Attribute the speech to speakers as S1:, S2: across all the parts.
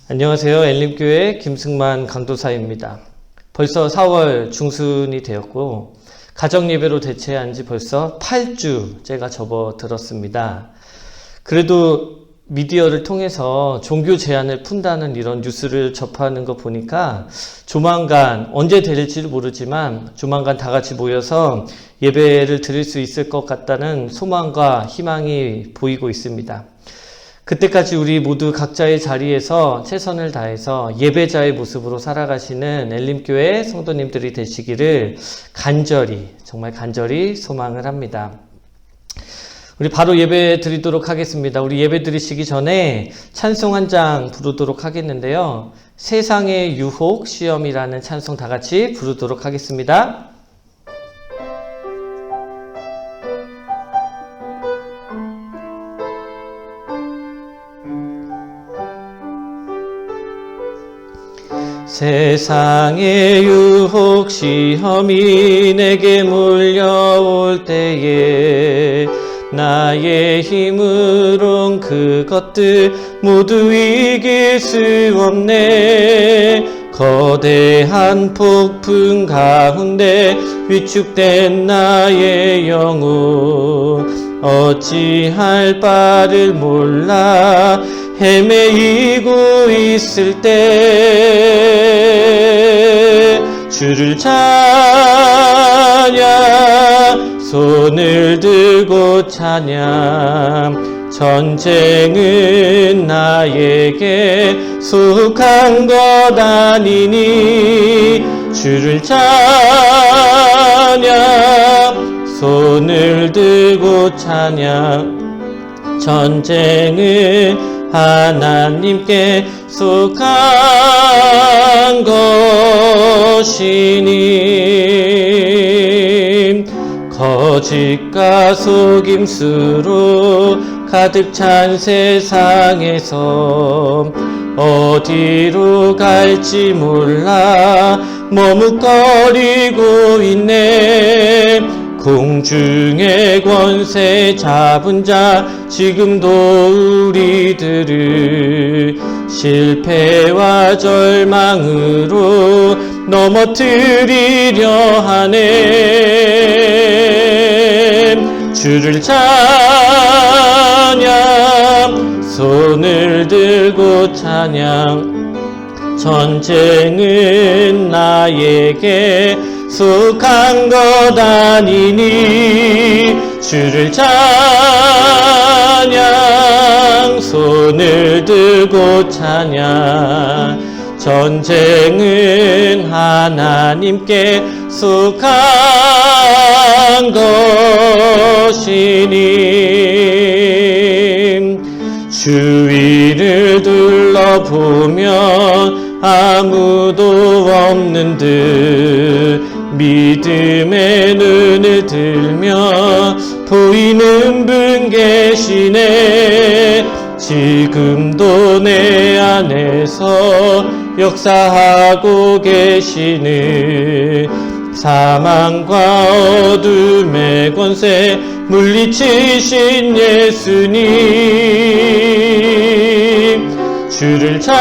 S1: 안녕하세요. 엘림교회 김승만 강도사입니다. 벌써 4월 중순이 되었고 가정예배로 대체한 지 벌써 8주째가 접어들었습니다. 그래도 미디어를 통해서 종교 제한을 푼다는 이런 뉴스를 접하는 거 보니까 조만간 언제 될지를 모르지만 조만간 다 같이 모여서 예배를 드릴 수 있을 것 같다는 소망과 희망이 보이고 있습니다. 그때까지 우리 모두 각자의 자리에서 최선을 다해서 예배자의 모습으로 살아가시는 엘림교회 성도님들이 되시기를 정말 간절히 소망을 합니다. 우리 바로 예배 드리도록 하겠습니다. 우리 예배 드리시기 전에 찬송 한 장 부르도록 하겠는데요. 세상의 유혹 시험이라는 찬송 다 같이 부르도록 하겠습니다. 세상의 유혹 시험이 내게 몰려올 때에 나의 힘으론 그것들 모두 이길 수 없네. 거대한 폭풍 가운데 위축된 나의 영혼 어찌할 바를 몰라 헤매이고 있을 때 주를 찬양 손을 들고 찬양 전쟁은 나에게 속한 것 아니니 주를 찬양 손을 들고 찬양 전쟁은 하나님께 속한 것이니 거짓과 속임수로 가득 찬 세상에서 어디로 갈지 몰라 머뭇거리고 있네. 공중의 권세 잡은 자 지금도 우리들을 실패와 절망으로 넘어뜨리려 하네. 주를 찬양 손을 들고 찬양 전쟁은 나에게 속한 것 아니니 주를 찬양 손을 들고 찬양 전쟁은 하나님께 속한 것이니 주위를 둘러보면 아무도 없는 듯 믿음의 눈을 들며 보이는 분 계시네. 지금도 내 안에서 역사하고 계시는 사망과 어둠의 권세 물리치신 예수님 주를 찬양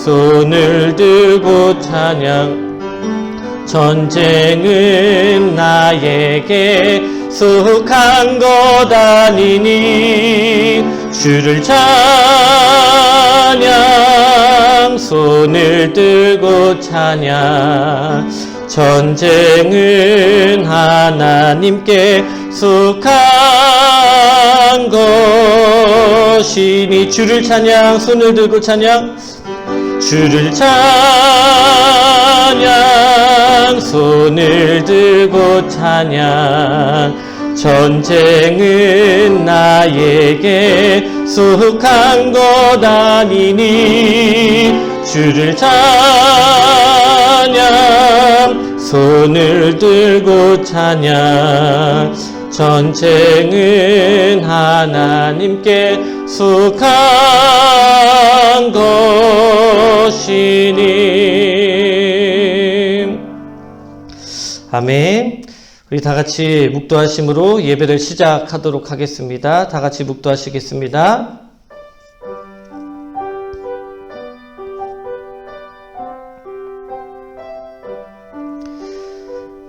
S1: 손을 들고 찬양 전쟁은 나에게 속한 것 아니니 주를 찬양 손을 들고 찬양 전쟁은 하나님께 속한 것이니 주를 찬양 손을 들고 찬양 주를 찬양 손을 들고 찬양 전쟁은 나에게 속한 것 아니니 주를 찬양 손을 들고 찬양 전쟁은 하나님께 속한 것이니 아멘. 우리 다 같이 묵도하심으로 예배를 시작하도록 하겠습니다. 다 같이 묵도하시겠습니다.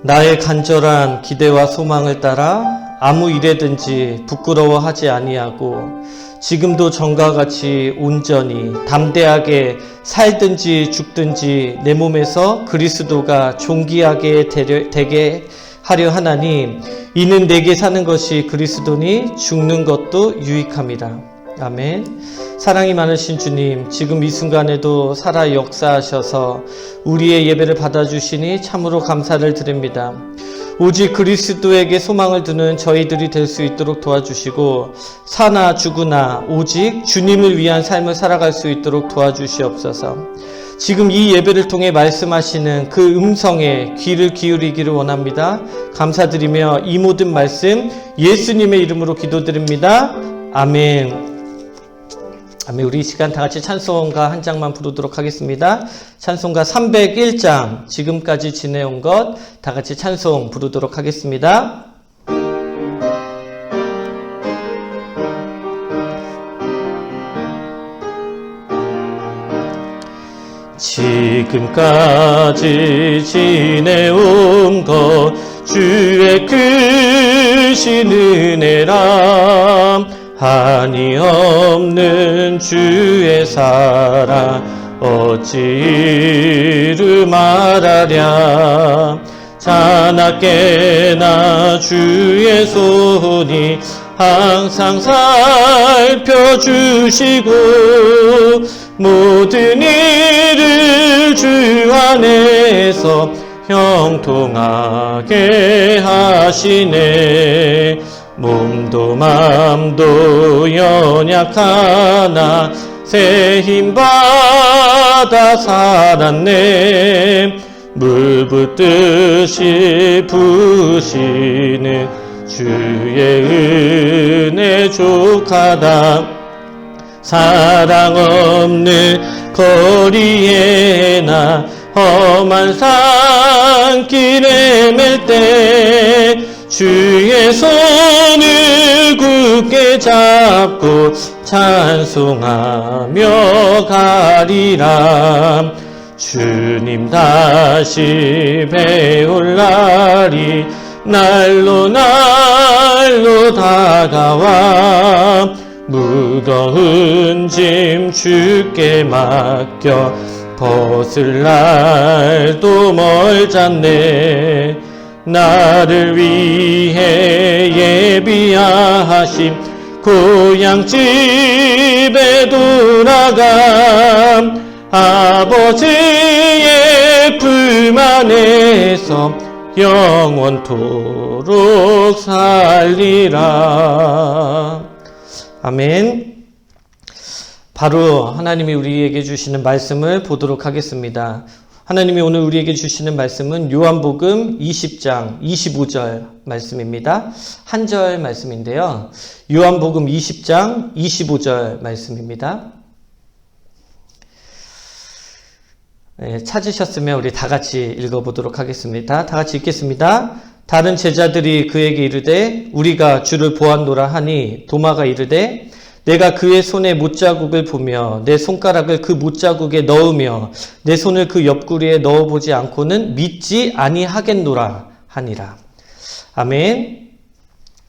S1: 나의 간절한 기대와 소망을 따라 아무 일에든지 부끄러워하지 아니하고 지금도 전과 같이 온전히 담대하게 살든지 죽든지 내 몸에서 그리스도가 존귀하게 되게 하려 하나니 이는 내게 사는 것이 그리스도니 죽는 것도 유익함이라. 아멘. 사랑이 많으신 주님, 지금 이 순간에도 살아 역사하셔서 우리의 예배를 받아주시니 참으로 감사를 드립니다. 오직 그리스도에게 소망을 두는 저희들이 될 수 있도록 도와주시고 사나 죽으나 오직 주님을 위한 삶을 살아갈 수 있도록 도와주시옵소서. 지금 이 예배를 통해 말씀하시는 그 음성에 귀를 기울이기를 원합니다. 감사드리며 이 모든 말씀 예수님의 이름으로 기도드립니다. 아멘. 아멘. 우리 이 시간 다 같이 찬송가 한 장만 부르도록 하겠습니다. 찬송가 301장, 지금까지 지내온 것, 다 같이 찬송 부르도록 하겠습니다. 지금까지 지내온 것 주의 크신 은혜라. 한이 없는 주의 사랑 어찌 이루 말하랴. 자나깨나 주의 손이 항상 살펴주시고 모든 일을 주 안에서 형통하게 하시네. 몸도 맘도 연약하나 새 힘받아 살았네. 물 붓듯이 부으시는 주의 은혜 족하다. 사랑 없는 거리에 나 험한 산길에 맬 때 주의 손을 굳게 잡고 찬송하며 가리라. 주님 다시 배울 날이 날로 다가와 무거운 짐 주께 맡겨 벗을 날도 멀잖네. 나를 위해 예비하신 고향 집에 돌아가 아버지의 품 안에서 영원토록 살리라. 아멘. 바로 하나님이 우리에게 주시는 말씀을 보도록 하겠습니다. 하나님이 오늘 우리에게 주시는 말씀은 요한복음 20장 25절 말씀입니다. 한 절 말씀인데요. 요한복음 20장 25절 말씀입니다. 네, 찾으셨으면 우리 다 같이 읽어보도록 하겠습니다. 다 같이 읽겠습니다. 다른 제자들이 그에게 이르되 우리가 주를 보았노라 하니 도마가 이르되 내가 그의 손에 못자국을 보며 내 손가락을 그 못자국에 넣으며 내 손을 그 옆구리에 넣어보지 않고는 믿지 아니하겠노라 하니라. 아멘.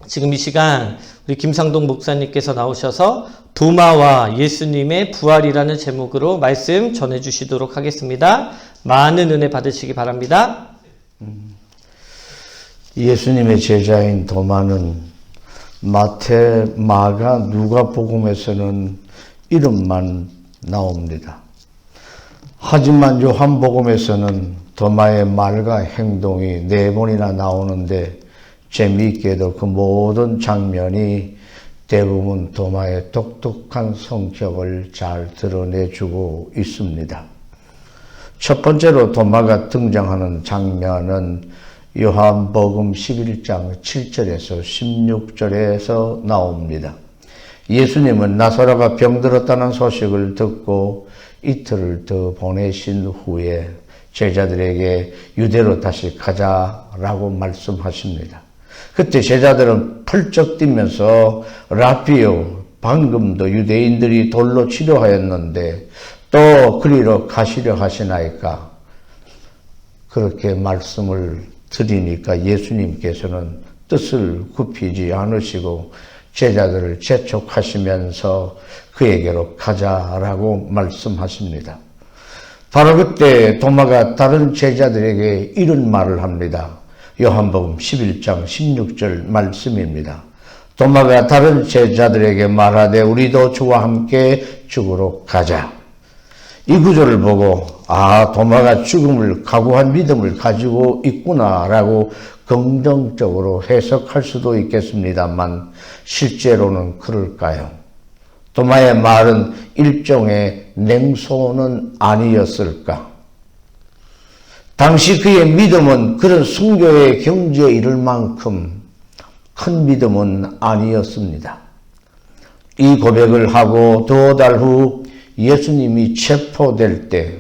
S1: 지금 이 시간 우리 김상동 목사님께서 나오셔서 도마와 예수님의 부활이라는 제목으로 말씀 전해주시도록 하겠습니다. 많은 은혜 받으시기 바랍니다.
S2: 예수님의 제자인 도마는 마태, 마가, 누가복음에서는 이름만 나옵니다. 하지만 요한복음에서는 도마의 말과 행동이 4번이나 나오는데 재미있게도 그 모든 장면이 대부분 도마의 독특한 성격을 잘 드러내주고 있습니다. 첫 번째로 도마가 등장하는 장면은 요한복음 11장 7절에서 16절에서 나옵니다. 예수님은 나사로가 병들었다는 소식을 듣고 이틀을 더 보내신 후에 제자들에게 유대로 다시 가자라고 말씀하십니다. 그때 제자들은 펄쩍 뛰면서 라비요, 방금도 유대인들이 돌로 치료하였는데 또 그리로 가시려 하시나이까? 그렇게 말씀을 드리니까 예수님께서는 뜻을 굽히지 않으시고 제자들을 재촉하시면서 그에게로 가자라고 말씀하십니다. 바로 그때 도마가 다른 제자들에게 이런 말을 합니다. 요한복음 11장 16절 말씀입니다. 도마가 다른 제자들에게 말하되 우리도 주와 함께 죽으러 가자. 이 구절을 보고 도마가 죽음을 각오한 믿음을 가지고 있구나라고 긍정적으로 해석할 수도 있겠습니다만 실제로는 그럴까요? 도마의 말은 일종의 냉소는 아니었을까? 당시 그의 믿음은 그런 순교의 경지에 이를 만큼 큰 믿음은 아니었습니다. 이 고백을 하고 두어 달 후 예수님이 체포될 때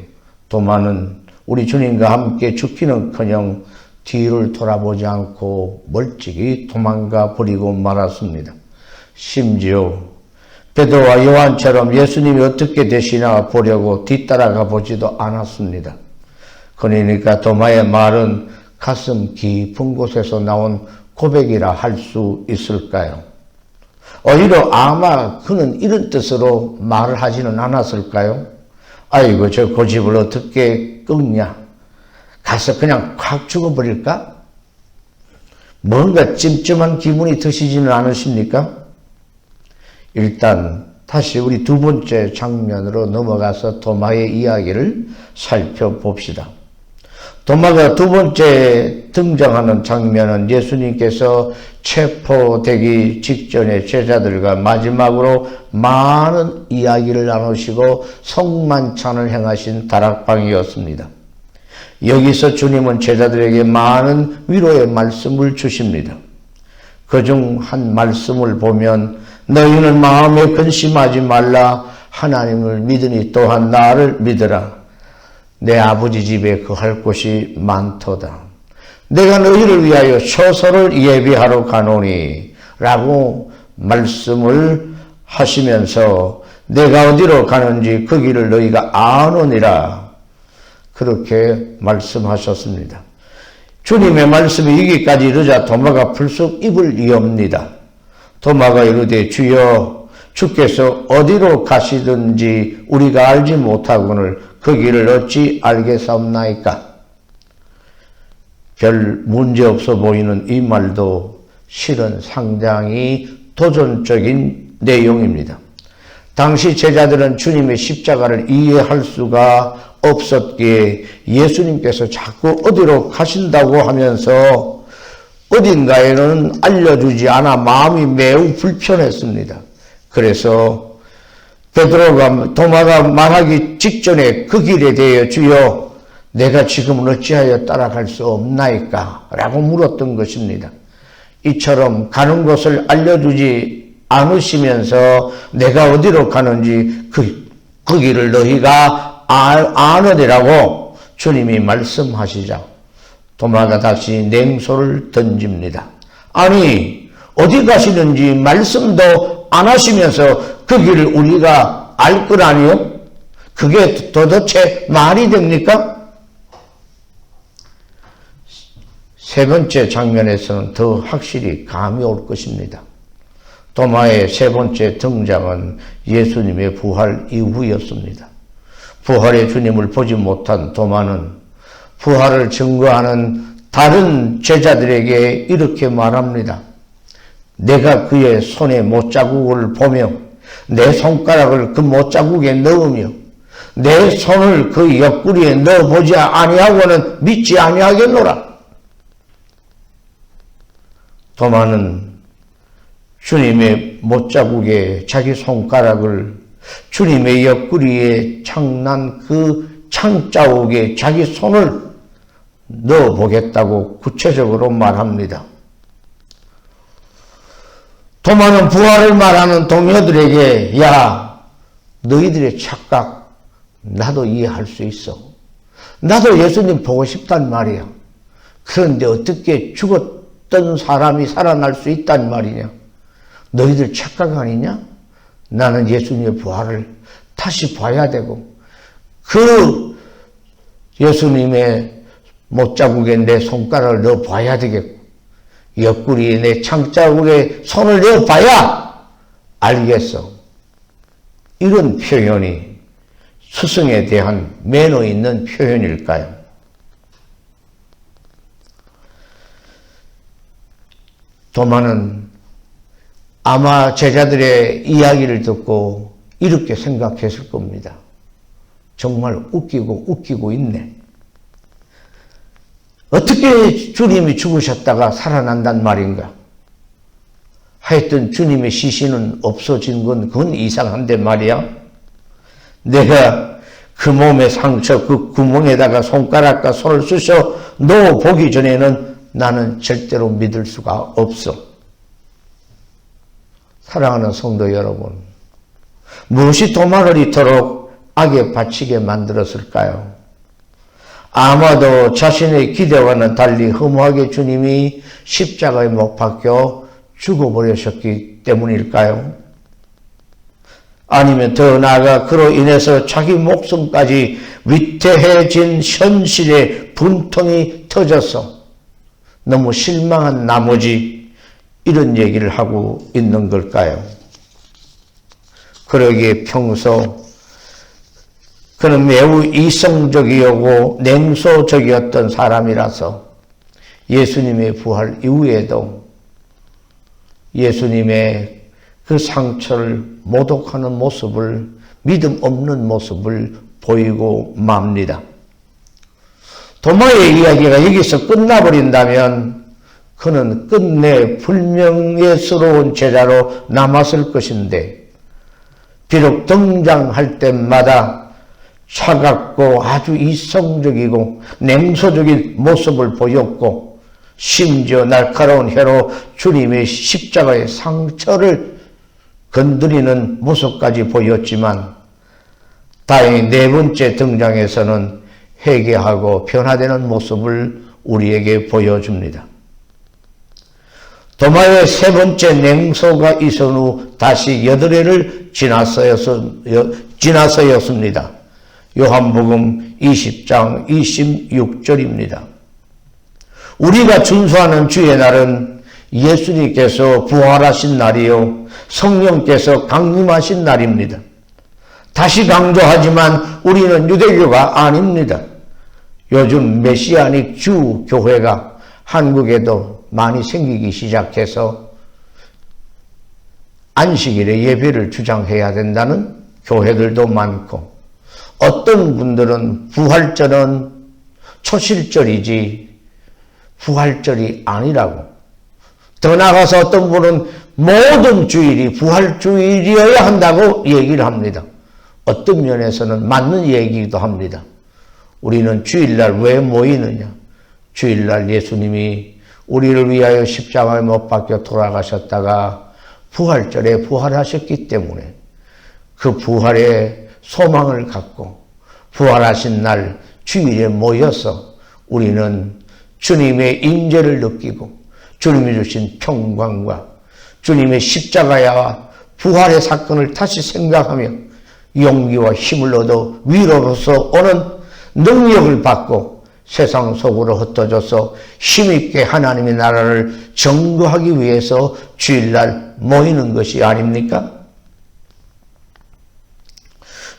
S2: 도마는 우리 주님과 함께 죽기는커녕 뒤를 돌아보지 않고 멀찍이 도망가 버리고 말았습니다. 심지어 베드로와 요한처럼 예수님이 어떻게 되시나 보려고 뒤따라가 보지도 않았습니다. 그러니까 도마의 말은 가슴 깊은 곳에서 나온 고백이라 할 수 있을까요? 오히려 아마 그는 이런 뜻으로 말을 하지는 않았을까요? 아이고 저 고집을 어떻게 꺾냐? 가서 그냥 확 죽어버릴까? 뭔가 찜찜한 기분이 드시지는 않으십니까? 일단 다시 우리 두 번째 장면으로 넘어가서 도마의 이야기를 살펴봅시다. 도마가 두 번째 등장하는 장면은 예수님께서 체포되기 직전에 제자들과 마지막으로 많은 이야기를 나누시고 성만찬을 행하신 다락방이었습니다. 여기서 주님은 제자들에게 많은 위로의 말씀을 주십니다. 그중 한 말씀을 보면 너희는 마음에 근심하지 말라. 하나님을 믿으니 또한 나를 믿으라. 내 아버지 집에 거할 곳이 많도다. 내가 너희를 위하여 처소를 예비하러 가노니 라고 말씀을 하시면서 내가 어디로 가는지 그 길을 너희가 아느니라 그렇게 말씀하셨습니다. 주님의 말씀이 여기까지 이르자 도마가 불쑥 입을 여옵니다. 도마가 이르되 주여 주께서 어디로 가시든지 우리가 알지 못하거늘 그 길을 어찌 알겠사옵나이까? 별 문제없어 보이는 이 말도 실은 상당히 도전적인 내용입니다. 당시 제자들은 주님의 십자가를 이해할 수가 없었기에 예수님께서 자꾸 어디로 가신다고 하면서 어딘가에는 알려주지 않아 마음이 매우 불편했습니다. 그래서 베드로가 도마가 말하기 직전에 그 길에 대해 주여 내가 지금은 어찌하여 따라갈 수 없나이까? 라고 물었던 것입니다. 이처럼 가는 곳을 알려주지 않으시면서 내가 어디로 가는지 그 길을 너희가 아느니라고 주님이 말씀하시자 도마가 다시 냉소를 던집니다. 아니 어디 가시는지 말씀도 안 하시면서 그 길을 우리가 알 거라니요? 그게 도대체 말이 됩니까? 세 번째 장면에서는 더 확실히 감이 올 것입니다. 도마의 세 번째 등장은 예수님의 부활 이후였습니다. 부활의 주님을 보지 못한 도마는 부활을 증거하는 다른 제자들에게 이렇게 말합니다. 내가 그의 손에 못자국을 보며 내 손가락을 그 못자국에 넣으며 내 손을 그 옆구리에 넣어보지 아니하고는 믿지 아니하겠노라. 도마는 주님의 못자국에 자기 손가락을 주님의 옆구리에 창난 그 창자국에 자기 손을 넣어보겠다고 구체적으로 말합니다. 도마는 부활을 말하는 동료들에게 야 너희들의 착각 나도 이해할 수 있어. 나도 예수님 보고 싶단 말이야. 그런데 어떻게 죽었던 사람이 살아날 수 있단 말이냐. 너희들 착각 아니냐? 나는 예수님의 부활을 다시 봐야 되고 그 예수님의 못자국에 내 손가락을 넣어 봐야 되겠고, 옆구리에 내 창자국에 손을 넣어 봐야 알겠어. 이런 표현이 스승에 대한 매너 있는 표현일까요? 도마는 아마 제자들의 이야기를 듣고 이렇게 생각했을 겁니다. 정말 웃기고 있네. 어떻게 주님이 죽으셨다가 살아난단 말인가? 하여튼 주님의 시신은 없어진 건 그건 이상한데 말이야. 내가 그 몸의 상처, 그 구멍에다가 손가락과 손을 쑤셔 넣어 보기 전에는 나는 절대로 믿을 수가 없어. 사랑하는 성도 여러분, 무엇이 도마를 이토록 악에 바치게 만들었을까요? 아마도 자신의 기대와는 달리 허무하게 주님이 십자가에 못 박혀 죽어버리셨기 때문일까요? 아니면 더 나아가 그로 인해서 자기 목숨까지 위태해진 현실의 분통이 터져서 너무 실망한 나머지 이런 얘기를 하고 있는 걸까요? 그러기에 평소 그는 매우 이성적이고 냉소적이었던 사람이라서 예수님의 부활 이후에도 예수님의 그 상처를 모독하는 모습을, 믿음 없는 모습을 보이고 맙니다. 도마의 이야기가 여기서 끝나버린다면 그는 끝내 불명예스러운 제자로 남았을 것인데, 비록 등장할 때마다 차갑고 아주 이성적이고 냉소적인 모습을 보였고, 심지어 날카로운 혀로 주님의 십자가의 상처를 건드리는 모습까지 보였지만, 다행히 네 번째 등장에서는 회개하고 변화되는 모습을 우리에게 보여줍니다. 도마의 세 번째 냉소가 있은 후 다시 8회를 지나서였습니다. 요한복음 20장 26절입니다. 우리가 준수하는 주의 날은 예수님께서 부활하신 날이요, 성령께서 강림하신 날입니다. 다시 강조하지만 우리는 유대교가 아닙니다. 요즘 메시아닉 주 교회가 한국에도 많이 생기기 시작해서 안식일에 예배를 주장해야 된다는 교회들도 많고, 어떤 분들은 부활절은 초실절이지 부활절이 아니라고, 더 나아가서 어떤 분은 모든 주일이 부활주일이어야 한다고 얘기를 합니다. 어떤 면에서는 맞는 얘기이기도 합니다. 우리는 주일날 왜 모이느냐? 주일날 예수님이 우리를 위하여 십자가에 못 박혀 돌아가셨다가 부활절에 부활하셨기 때문에 그 부활의 소망을 갖고 부활하신 날 주일에 모여서 우리는 주님의 임재를 느끼고 주님이 주신 평강과 주님의 십자가와 부활의 사건을 다시 생각하며 용기와 힘을 얻어 위로로서 오는 능력을 받고 세상 속으로 흩어져서 힘있게 하나님의 나라를 전거하기 위해서 주일날 모이는 것이 아닙니까?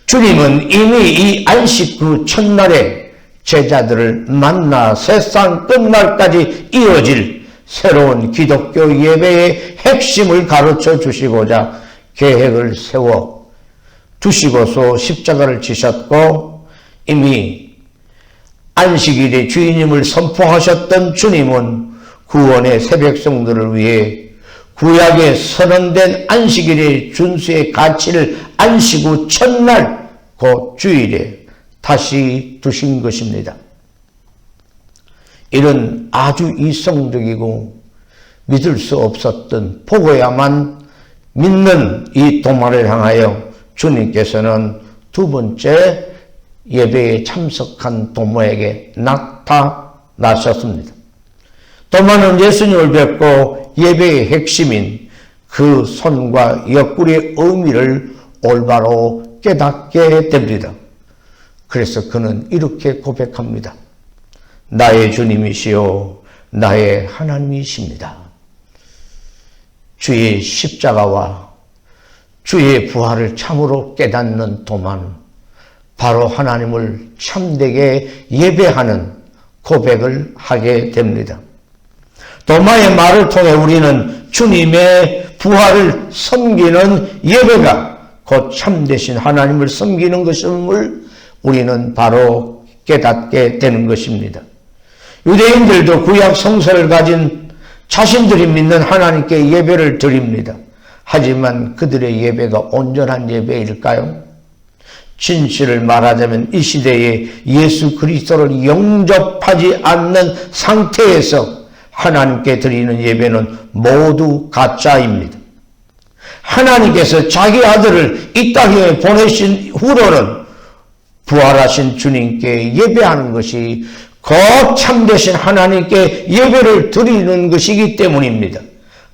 S2: 주님은 이미 이 안식 후 첫날에 제자들을 만나 세상 끝날까지 이어질 새로운 기독교 예배의 핵심을 가르쳐 주시고자 계획을 세워 두시고서 십자가를 지셨고, 이미 안식일의 주인임을 선포하셨던 주님은 구원의 새 백성들을 위해 구약에 선언된 안식일의 준수의 가치를 안식 후 첫날 곧 주일에 다시 두신 것입니다. 이런 아주 이성적이고 믿을 수 없었던, 보고야만 믿는 이 도마를 향하여 주님께서는 두 번째 예배에 참석한 도마에게 나타나셨습니다. 도마는 예수님을 뵙고 예배의 핵심인 그 손과 옆구리의 의미를 올바로 깨닫게 됩니다. 그래서 그는 이렇게 고백합니다. 나의 주님이시요 나의 하나님이십니다. 주의 십자가와 주의 부활을 참으로 깨닫는 도마는 바로 하나님을 참되게 예배하는 고백을 하게 됩니다. 도마의 말을 통해 우리는 주님의 부활을 섬기는 예배가 곧 참되신 하나님을 섬기는 것임을 우리는 바로 깨닫게 되는 것입니다. 유대인들도 구약 성서를 가진 자신들이 믿는 하나님께 예배를 드립니다. 하지만 그들의 예배가 온전한 예배일까요? 진실을 말하자면 이 시대에 예수 그리스도를 영접하지 않는 상태에서 하나님께 드리는 예배는 모두 가짜입니다. 하나님께서 자기 아들을 이 땅에 보내신 후로는 부활하신 주님께 예배하는 것이 곧 참되신 하나님께 예배를 드리는 것이기 때문입니다.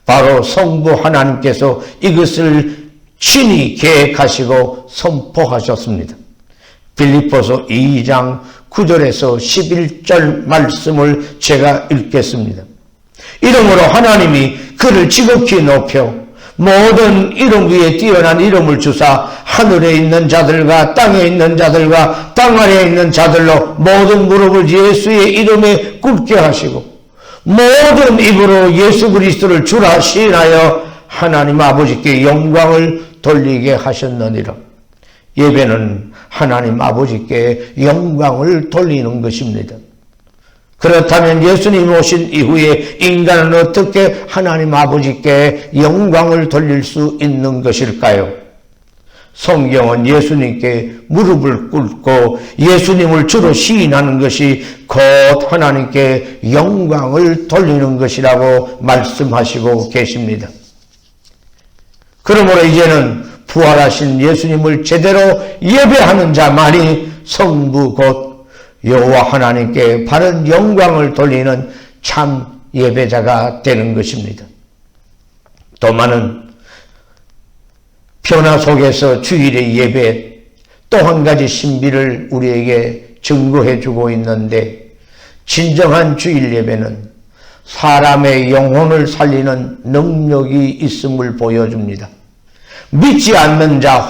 S2: 바로 성부 하나님께서 이것을 친히 계획하시고 선포하셨습니다. 빌립보서 2장 9절에서 11절 말씀을 제가 읽겠습니다. 이름으로 하나님이 그를 지극히 높여 모든 이름 위에 뛰어난 이름을 주사 하늘에 있는 자들과 땅에 있는 자들과 땅 아래에 있는 자들로 모든 무릎을 예수의 이름에 꿇게 하시고 모든 입으로 예수 그리스도를 주라 시인하여 하나님 아버지께 영광을 돌리게 하셨느니라. 예배는 하나님 아버지께 영광을 돌리는 것입니다. 그렇다면 예수님 오신 이후에 인간은 어떻게 하나님 아버지께 영광을 돌릴 수 있는 것일까요? 성경은 예수님께 무릎을 꿇고 예수님을 주로 시인하는 것이 곧 하나님께 영광을 돌리는 것이라고 말씀하시고 계십니다. 그러므로 이제는 부활하신 예수님을 제대로 예배하는 자만이 성부 곧 여호와 하나님께 바른 영광을 돌리는 참 예배자가 되는 것입니다. 도마는 변화 속에서 주일의 예배 또 한 가지 신비를 우리에게 증거해 주고 있는데 진정한 주일 예배는 사람의 영혼을 살리는 능력이 있음을 보여줍니다. 믿지 않는 자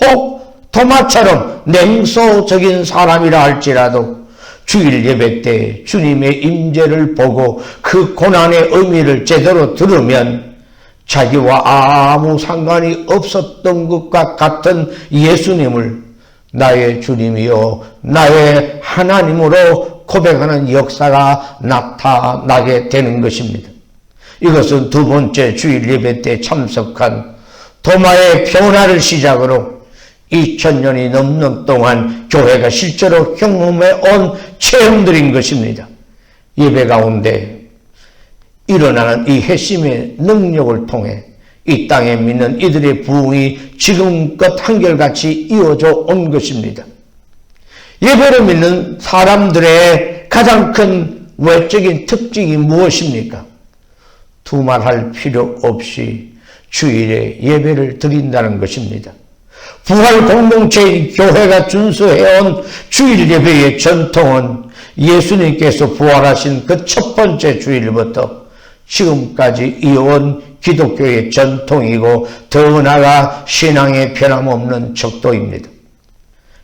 S2: 혹 도마처럼 냉소적인 사람이라 할지라도 주일 예배 때 주님의 임재를 보고 그 고난의 의미를 제대로 들으면 자기와 아무 상관이 없었던 것과 같은 예수님을 나의 주님이요 나의 하나님으로 고백하는 역사가 나타나게 되는 것입니다. 이것은 두 번째 주일 예배 때 참석한 도마의 변화를 시작으로 2000년이 넘는 동안 교회가 실제로 경험해 온 체험들인 것입니다. 예배 가운데 일어나는 이 핵심의 능력을 통해 이 땅에 믿는 이들의 부흥이 지금껏 한결같이 이어져 온 것입니다. 예배를 믿는 사람들의 가장 큰 외적인 특징이 무엇입니까? 두말할 필요 없이 주일에 예배를 드린다는 것입니다. 부활 공동체인 교회가 준수해온 주일 예배의 전통은 예수님께서 부활하신 그 첫 번째 주일부터 지금까지 이어온 기독교의 전통이고 더 나아가 신앙의 변함없는 척도입니다.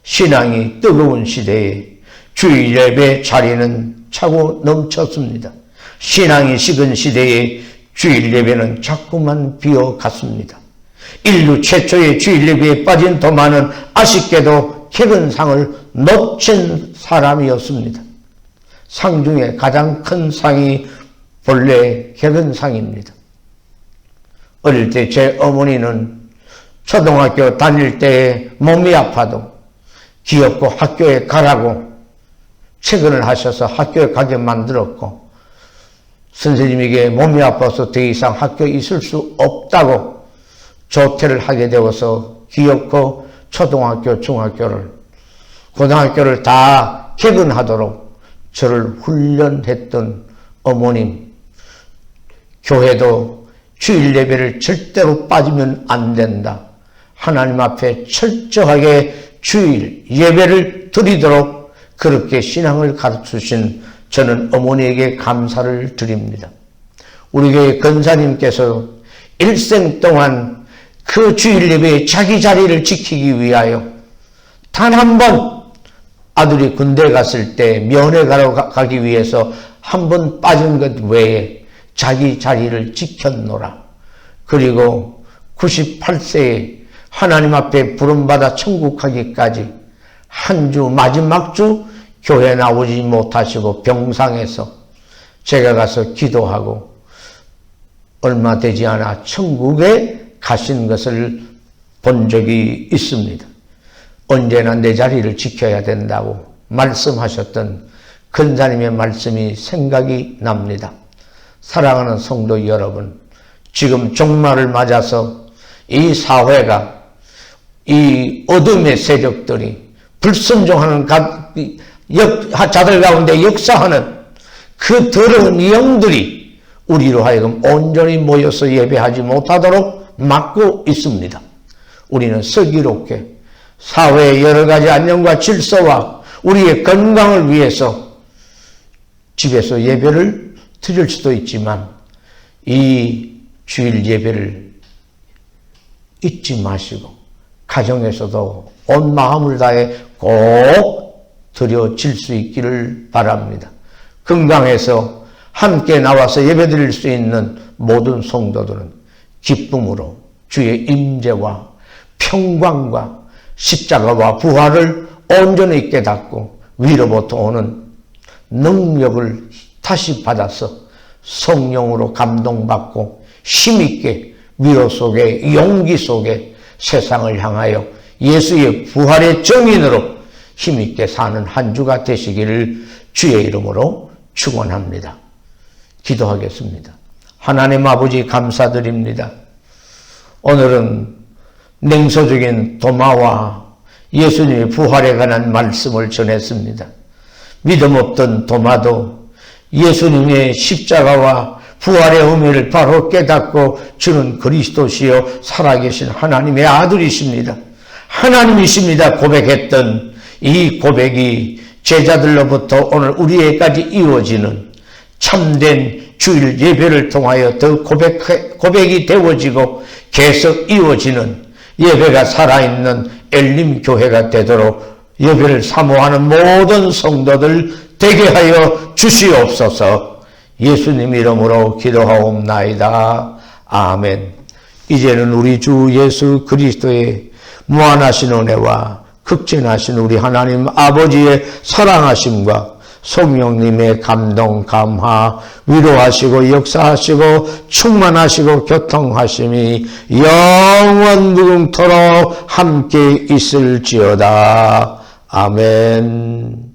S2: 신앙이 뜨거운 시대에 주일 예배 자리는 차고 넘쳤습니다. 신앙이 식은 시대에 주일 예배는 자꾸만 비어갔습니다. 인류 최초의 주일 예배에 빠진 도마는 아쉽게도 개근상을 놓친 사람이었습니다. 상 중에 가장 큰 상이 본래 개근상입니다. 어릴 때 제 어머니는 초등학교 다닐 때 몸이 아파도 귀엽고 학교에 가라고 체근을 하셔서 학교에 가게 만들었고 선생님에게 몸이 아파서 더 이상 학교에 있을 수 없다고 조퇴를 하게 되어서 귀엽고 초등학교, 중학교를, 고등학교를 다 개근하도록 저를 훈련했던 어머님, 교회도 주일 예배를 절대로 빠지면 안 된다. 하나님 앞에 철저하게 주일 예배를 드리도록 그렇게 신앙을 가르치신 저는 어머니에게 감사를 드립니다. 우리 교회 권사님께서 일생 동안 그 주일 예배에 자기 자리를 지키기 위하여 단 한 번 아들이 군대 갔을 때 면회 가기 위해서 한 번 빠진 것 외에 자기 자리를 지켰노라. 그리고 98세에 하나님 앞에 부름받아 천국 가기까지 한 주 마지막 주 교회 나오지 못하시고 병상에서 제가 가서 기도하고 얼마 되지 않아 천국에 가신 것을 본 적이 있습니다. 언제나 내 자리를 지켜야 된다고 말씀하셨던 권사님의 말씀이 생각이 납니다. 사랑하는 성도 여러분, 지금 종말을 맞아서 이 사회가 이 어둠의 세력들이 불순종하는 자들 가운데 역사하는 그 더러운 영들이 우리로 하여금 온전히 모여서 예배하지 못하도록 막고 있습니다. 우리는 슬기롭게 사회의 여러 가지 안녕과 질서와 우리의 건강을 위해서 집에서 예배를 드릴 수도 있지만 이 주일 예배를 잊지 마시고 가정에서도 온 마음을 다해 꼭 드려질 수 있기를 바랍니다. 건강해서 함께 나와서 예배드릴 수 있는 모든 성도들은 기쁨으로 주의 임재와 평강과 십자가와 부활을 온전히 깨닫고 위로부터 오는 능력을 다시 받아서 성령으로 감동받고 힘있게 위로 속에 용기 속에 세상을 향하여 예수의 부활의 정인으로 힘있게 사는 한 주가 되시기를 주의 이름으로 축원합니다. 기도하겠습니다. 하나님 아버지 감사드립니다. 오늘은 냉소적인 도마와 예수님의 부활에 관한 말씀을 전했습니다. 믿음 없던 도마도 예수님의 십자가와 부활의 의미를 바로 깨닫고 주는 그리스도시요 살아계신 하나님의 아들이십니다. 하나님이십니다. 고백했던 이 고백이 제자들로부터 오늘 우리에게까지 이어지는 참된 주일 예배를 통하여 더 고백이 되어지고 계속 이어지는 예배가 살아있는 엘림 교회가 되도록 예배를 사모하는 모든 성도들 되게 하여 주시옵소서. 예수님 이름으로 기도하옵나이다. 아멘. 이제는 우리 주 예수 그리스도의 무한하신 은혜와 극진하신 우리 하나님 아버지의 사랑하심과 성령님의 감동, 감화, 위로하시고 역사하시고 충만하시고 교통하심이 영원 무궁토록 함께 있을지어다. 아멘.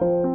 S3: you.